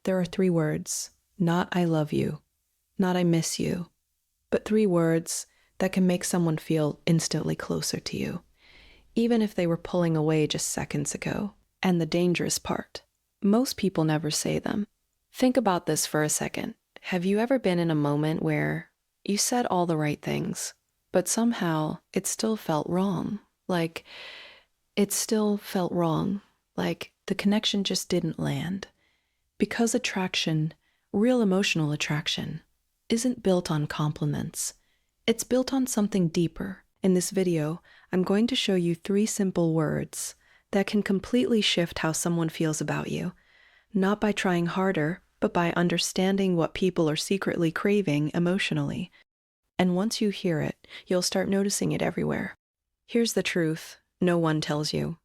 There are 3 words, not I love you, not I miss you, but 3 words that can make someone feel instantly closer to you, even if they were pulling away just seconds ago. And the dangerous part, most people never say them. Think about this for a second. Have you ever been in a moment where you said all the right things, but somehow it still felt wrong? Like, it still felt wrong. Like the connection just didn't land. Because attraction, real emotional attraction, isn't built on compliments. It's built on something deeper. In this video, I'm going to show you 3 simple words that can completely shift how someone feels about you, not by trying harder, but by understanding what people are secretly craving emotionally. And once you hear it, you'll start noticing it everywhere. Here's the truth no one tells you.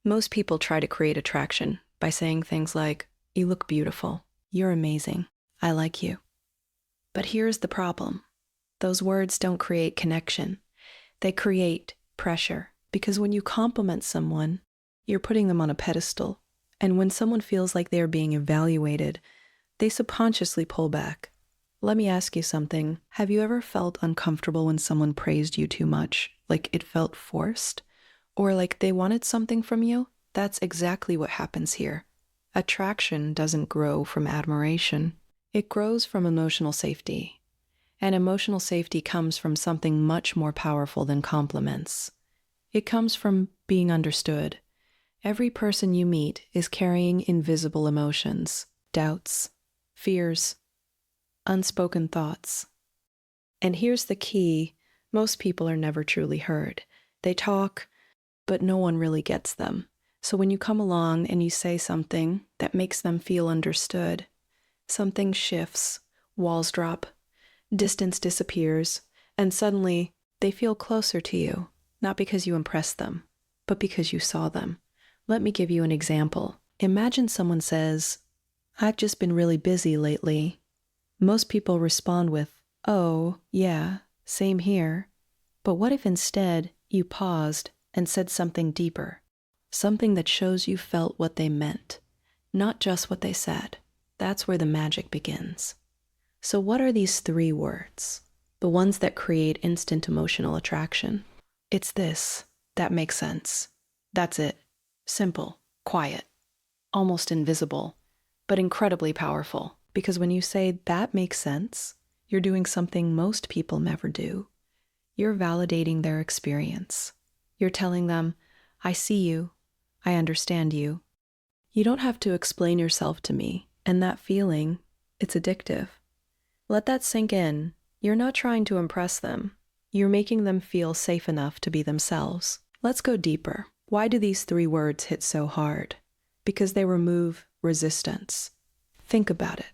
Most people try to create attraction by saying things like, "You look beautiful, you're amazing, I like you." But here's the problem. Those words don't create connection. They create pressure, because when you compliment someone, you're putting them on a pedestal. And when someone feels like they are being evaluated, they subconsciously pull back. Let me ask you something. Have you ever felt uncomfortable when someone praised you too much? Like it felt forced? Or like they wanted something from you? That's exactly what happens here. Attraction doesn't grow from admiration. It grows from emotional safety. And emotional safety comes from something much more powerful than compliments. It comes from being understood. Every person you meet is carrying invisible emotions, doubts, fears, unspoken thoughts. And here's the key. Most people are never truly heard. They talk, but no one really gets them. So when you come along and you say something that makes them feel understood, something shifts, walls drop, distance disappears, and suddenly they feel closer to you, not because you impressed them, but because you saw them. Let me give you an example. Imagine someone says, "I've just been really busy lately." Most people respond with, "Oh, yeah, same here." But what if instead you paused and said something deeper? Something that shows you felt what they meant, not just what they said. That's where the magic begins. So what are these 3 words? The ones that create instant emotional attraction? It's this. That makes sense. That's it. Simple, quiet, almost invisible, but incredibly powerful. Because when you say that makes sense, you're doing something most people never do. You're validating their experience. You're telling them, "I see you. I understand you. You don't have to explain yourself to me." And that feeling, it's addictive. Let that sink in. You're not trying to impress them. You're making them feel safe enough to be themselves. Let's go deeper. Why do these 3 words hit so hard? Because they remove resistance. Think about it.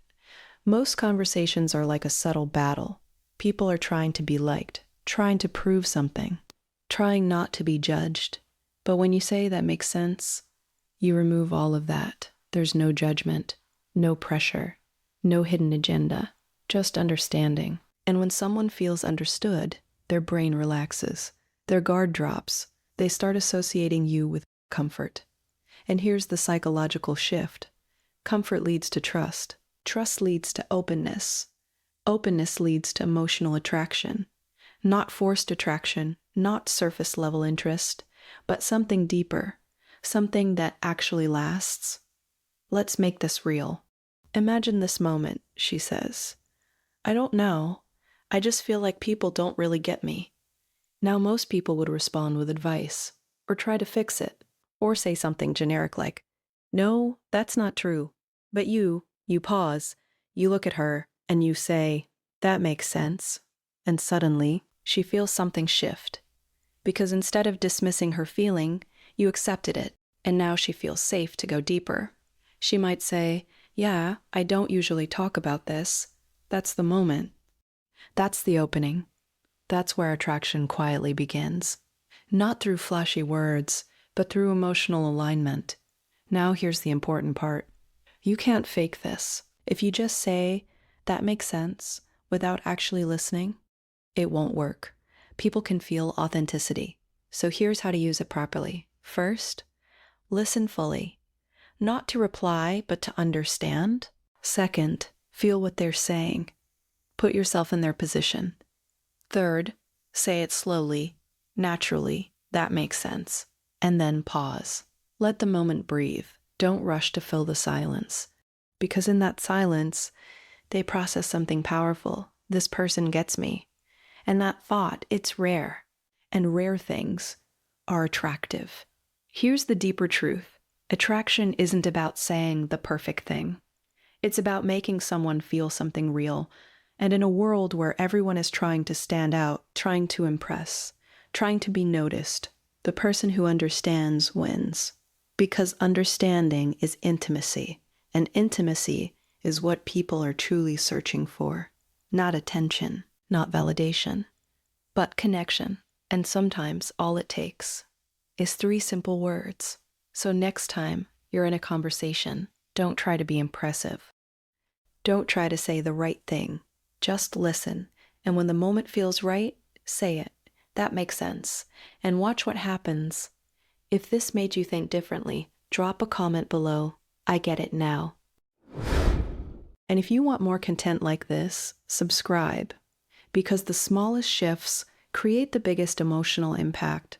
Most conversations are like a subtle battle. People are trying to be liked, trying to prove something, trying not to be judged. But when you say that makes sense, you remove all of that. There's no judgment, no pressure, no hidden agenda, just understanding. And when someone feels understood, their brain relaxes, their guard drops. They start associating you with comfort. And here's the psychological shift. Comfort leads to trust. Trust leads to openness. Openness leads to emotional attraction. Not forced attraction, not surface level interest, but something deeper, something that actually lasts. Let's make this real. Imagine this moment, she says. "I don't know. I just feel like people don't really get me." Now most people would respond with advice, or try to fix it, or say something generic like, "No, that's not true." But you pause, you look at her, and you say, "That makes sense." And suddenly, she feels something shift. Because instead of dismissing her feeling, you accepted it, and now she feels safe to go deeper. She might say, "Yeah, I don't usually talk about this." That's the moment. That's the opening. That's where attraction quietly begins. Not through flashy words, but through emotional alignment. Now here's the important part. You can't fake this. If you just say, "That makes sense," without actually listening, it won't work. People can feel authenticity. So here's how to use it properly. First, listen fully. Not to reply, but to understand. Second, feel what they're saying. Put yourself in their position. Third, say it slowly, naturally, that makes sense. And then pause. Let the moment breathe. Don't rush to fill the silence. Because in that silence, they process something powerful. This person gets me. And that thought, it's rare. And rare things are attractive. Here's the deeper truth. Attraction isn't about saying the perfect thing. It's about making someone feel something real. And in a world where everyone is trying to stand out, trying to impress, trying to be noticed, the person who understands wins. Because understanding is intimacy, and intimacy is what people are truly searching for. Not attention, not validation, but connection. And sometimes all it takes is 3 simple words. So next time you're in a conversation, don't try to be impressive. Don't try to say the right thing. Just listen. And when the moment feels right, say it. That makes sense. And watch what happens. If this made you think differently, drop a comment below. I get it now. And if you want more content like this, subscribe. Because the smallest shifts create the biggest emotional impact.